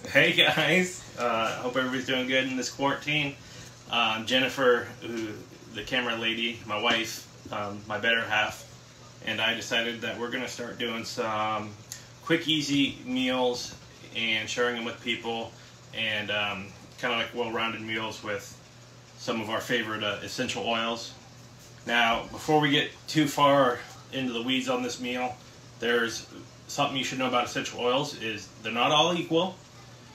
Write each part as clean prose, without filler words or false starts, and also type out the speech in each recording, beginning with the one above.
Hey guys, hope everybody's doing good in this quarantine. Jennifer, the camera lady, my wife, my better half, and I decided that we're going to start doing some quick, easy meals and sharing them with people, and kind of like well-rounded meals with some of our favorite essential oils. Now, before we get too far into the weeds on this meal, there's something you should know about essential oils is they're not all equal.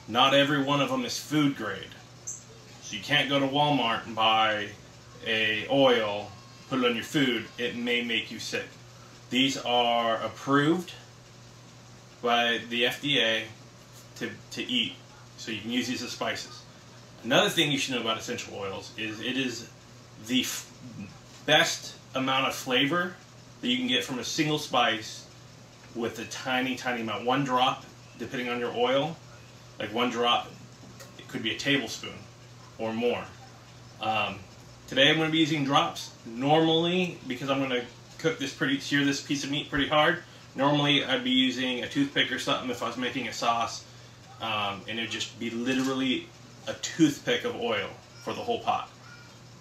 Not every one of them is food grade. So you can't go to Walmart and buy a oil, put it on your food. It may make you sick. These are approved by the FDA to eat, so you can use these as spices. Another thing you should know about essential oils is it is the best amount of flavor that you can get from a single spice with a tiny, tiny amount. One drop, depending on your oil, like one drop, it could be a tablespoon or more. Today I'm going to be using drops. Normally, because I'm going to sear this piece of meat pretty hard, normally I'd be using a toothpick or something if I was making a sauce, and it would just be literally a toothpick of oil for the whole pot.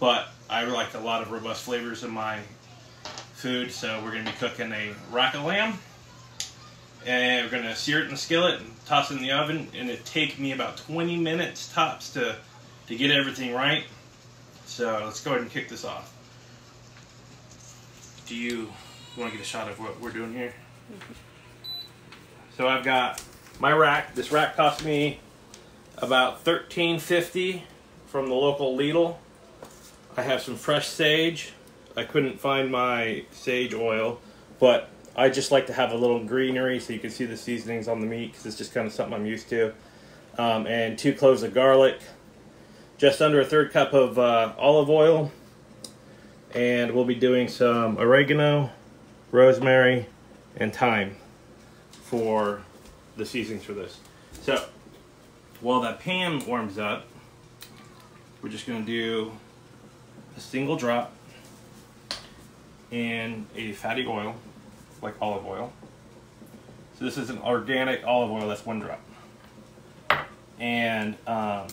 But I like a lot of robust flavors in my food, so we're going to be cooking a rack of lamb. And we're going to sear it in the skillet and toss it in the oven, and it'll take me about 20 minutes tops to get everything right. So let's go ahead and kick this off. Do you want to get a shot of what we're doing here? So I've got my rack. This rack cost me about $13.50 from the local Lidl. I have some fresh sage. I couldn't find my sage oil, but I just like to have a little greenery so you can see the seasonings on the meat, because it's just kind of something I'm used to. And 2 cloves of garlic, just under a 1/3 cup of olive oil, and we'll be doing some oregano, rosemary, and thyme for the seasonings for this. So while that pan warms up, we're just going to do a single drop in a fatty oil, like olive oil. So this is an organic olive oil, that's 1 drop. And so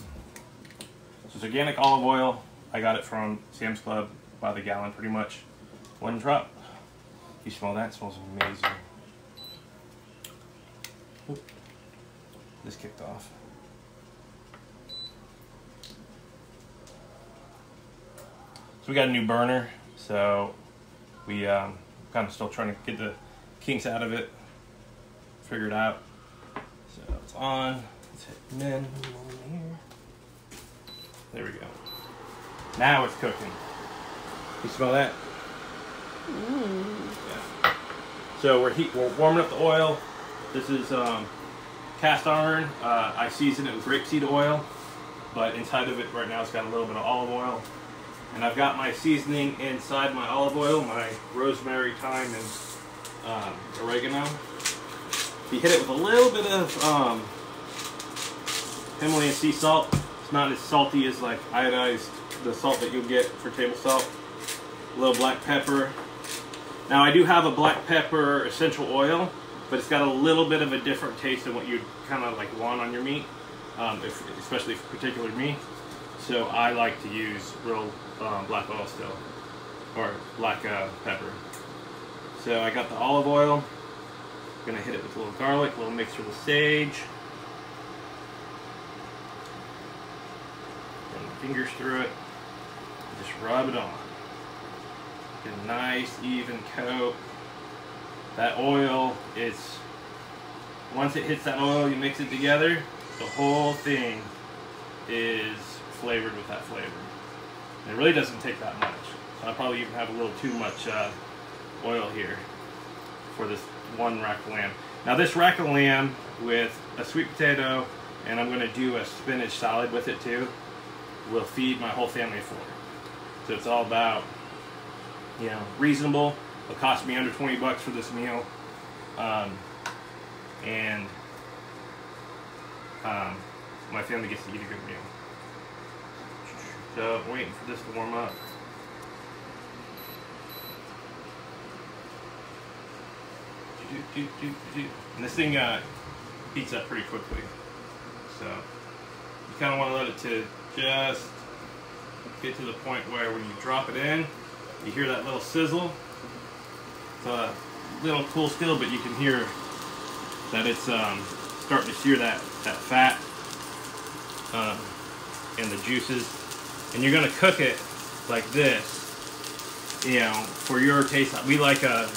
it's organic olive oil. I got it from Sam's Club by the gallon pretty much. 1 drop. You smell that? It smells amazing. Oop. This kicked off. So we got a new burner, so we kind of still trying to get the kinks out of it, figure it out. So it's on. Let's hit min here. There we go. Now it's cooking. You smell that? Yeah. So we're warming up the oil. This is cast iron. I season it with rapeseed oil, but inside of it right now it's got a little bit of olive oil. And I've got my seasoning inside my olive oil, my rosemary, thyme, and oregano. If you hit it with a little bit of Himalayan sea salt, it's not as salty as like iodized, the salt that you'll get for table salt. A little black pepper. Now I do have a black pepper essential oil, but it's got a little bit of a different taste than what you'd kind of like want on your meat, especially for particular meat. So I like to use real black oil still, or black pepper. So I got the olive oil. I'm gonna hit it with a little garlic, a little mixture with sage. Run my fingers through it. Just rub it on. Get a nice even coat. That oil is, once it hits that oil, you mix it together, the whole thing is flavored with that flavor. And it really doesn't take that much. So I probably even have a little too much oil here for this 1 rack of lamb. Now this rack of lamb with a sweet potato, and I'm going to do a spinach salad with it too, will feed my whole family of 4. So it's all about, you know, reasonable. It'll cost me under 20 bucks for this meal, and my family gets to eat a good meal. So I'm waiting for this to warm up. And this thing heats up pretty quickly. So you kind of want to let it to just get to the point where when you drop it in, you hear that little sizzle. It's a little cool still, but you can hear that it's starting to sear that fat and the juices. And you're going to cook it like this, you know, for your taste. We like a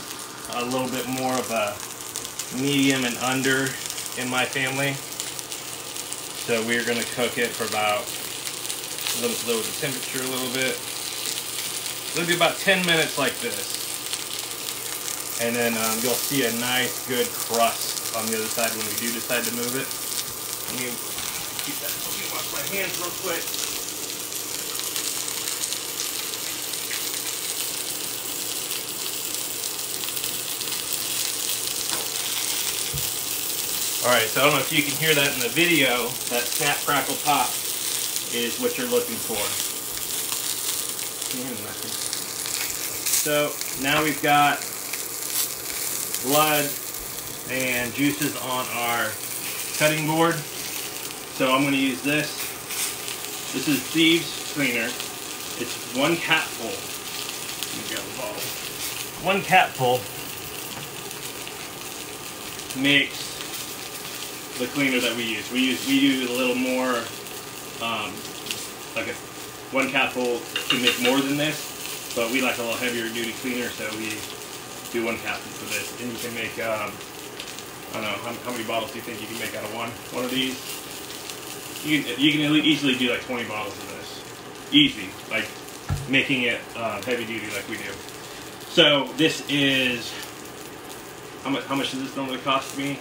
little bit more of a medium and under in my family. So we're going to cook it for about, lower the temperature a little bit. It'll be about 10 minutes like this. And then you'll see a nice good crust on the other side when we do decide to move it. Let me wash my hands real quick. Alright, so I don't know if you can hear that in the video. That snap, crackle, pop is what you're looking for. So now we've got blood and juices on our cutting board. So I'm going to use this. This is Thieves Cleaner. It's 1 capful. Let me grab the bottle. 1 capful makes the cleaner that we use. We use a little more, like 1 capful can make more than this, but we like a little heavier duty cleaner, so we do 1 capful for this. And you can make, I don't know, how many bottles do you think you can make out of one of these? You can easily do like 20 bottles of this. Easy, like making it heavy duty like we do. So this is, how much does this normally cost me?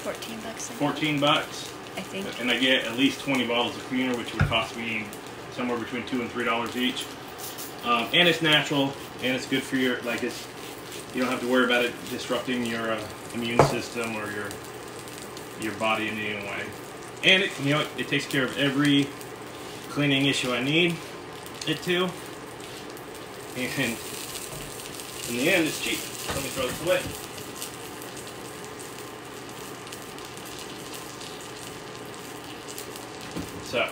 14 bucks. 14 bucks. I think. And I get at least 20 bottles of cleaner, which would cost me somewhere between $2 and $3 each. And it's natural, and it's good for your, like, it's, you don't have to worry about it disrupting your immune system or your body in any way. And it, you know, it takes care of every cleaning issue I need it to. And in the end, it's cheap. Let me throw this away. So,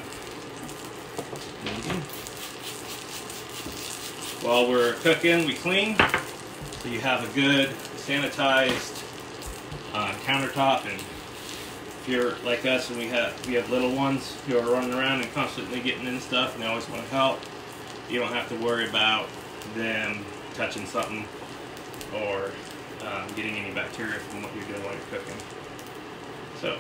while we're cooking, we clean, so you have a good sanitized countertop. And if you're like us and we have little ones who are running around and constantly getting in stuff and they always want to help, you don't have to worry about them touching something or getting any bacteria from what you're doing while you're cooking. So.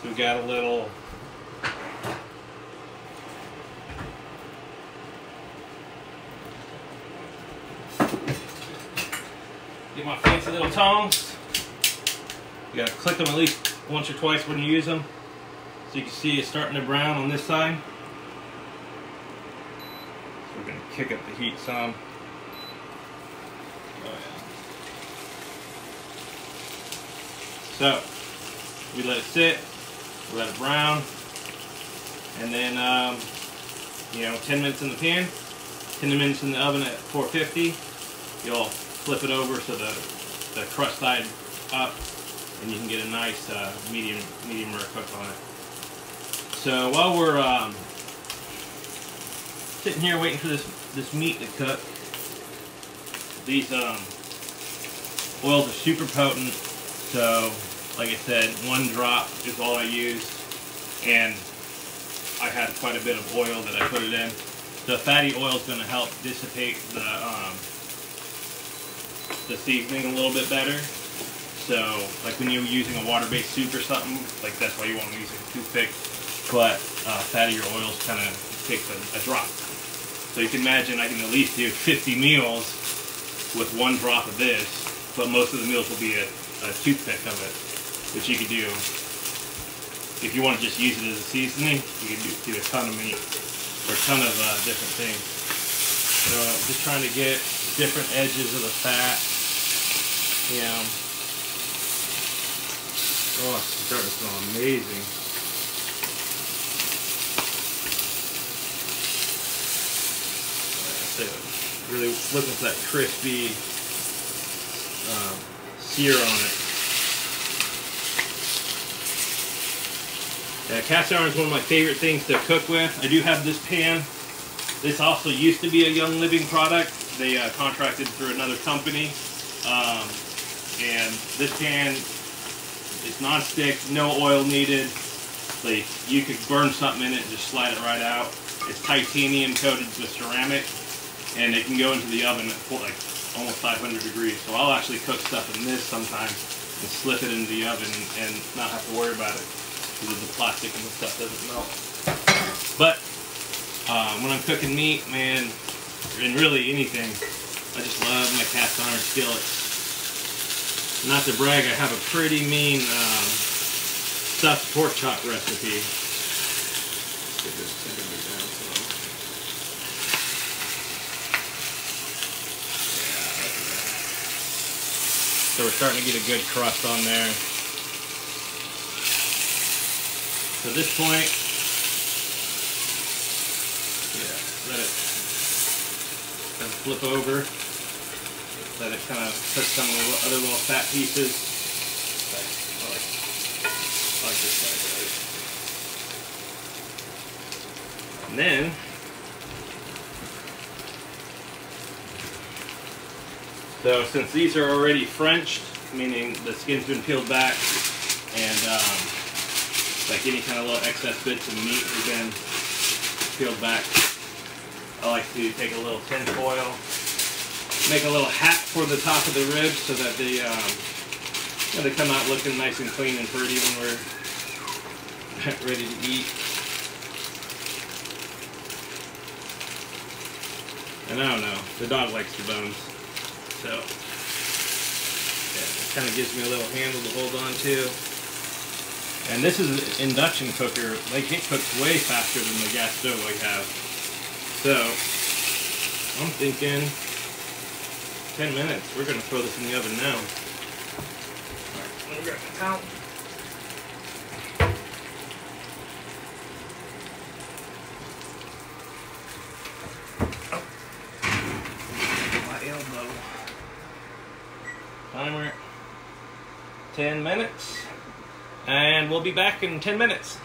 So we got a little get my fancy little tongs. You gotta click them at least once or twice when you use them. So you can see it's starting to brown on this side. So we're gonna kick up the heat some. Oh yeah. So we let it sit. Let it brown, and then, you know, 10 minutes in the pan, 10 minutes in the oven at 450. You'll flip it over so the crust side up, and you can get a nice medium rare cook on it. So while we're sitting here waiting for this meat to cook, these oils are super potent. So, like I said, 1 drop is all I used, and I had quite a bit of oil that I put it in. The fatty oil is going to help dissipate the seasoning a little bit better. So, like when you're using a water-based soup or something, like that's why you want to use a toothpick. But fattier oils kind of takes a drop. So you can imagine I can at least do 50 meals with 1 drop of this, but most of the meals will be a toothpick of it. Which you could do, if you want to just use it as a seasoning, you can do a ton of meat, or a ton of different things. So just trying to get different edges of the fat, you know. Oh, it's starting to smell amazing. So really looking for that crispy sear on it. Cast iron is one of my favorite things to cook with. I do have this pan. This also used to be a Young Living product. They contracted through another company. And this pan is non-stick, no oil needed. Like, you could burn something in it and just slide it right out. It's titanium coated with ceramic, and it can go into the oven at like almost 500 degrees. So I'll actually cook stuff in this sometimes and slip it into the oven and not have to worry about it because the plastic and the stuff doesn't melt. But when I'm cooking meat, man, and really anything, I just love my cast iron skillets. Not to brag, I have a pretty mean stuffed pork chop recipe. Let's get this temperature down some. Yeah, look at that. So we're starting to get a good crust on there. So at this point, yeah, let it kind of flip over. Let it kind of touch some of the other little fat pieces. I like this side better. And then so since these are already Frenched, meaning the skin's been peeled back, and like any kind of little excess bits of meat have been peeled back, I like to take a little tin foil, make a little hat for the top of the ribs so that they they come out looking nice and clean and pretty when we're ready to eat. And I don't know, the dog likes the bones, so yeah, it kind of gives me a little handle to hold on to. And this is an induction cooker. Like, it cooks way faster than the gas stove I have. So I'm thinking 10 minutes. We're going to throw this in the oven now. Alright, let me grab my towel. Timer, 10 minutes, and we'll be back in 10 minutes.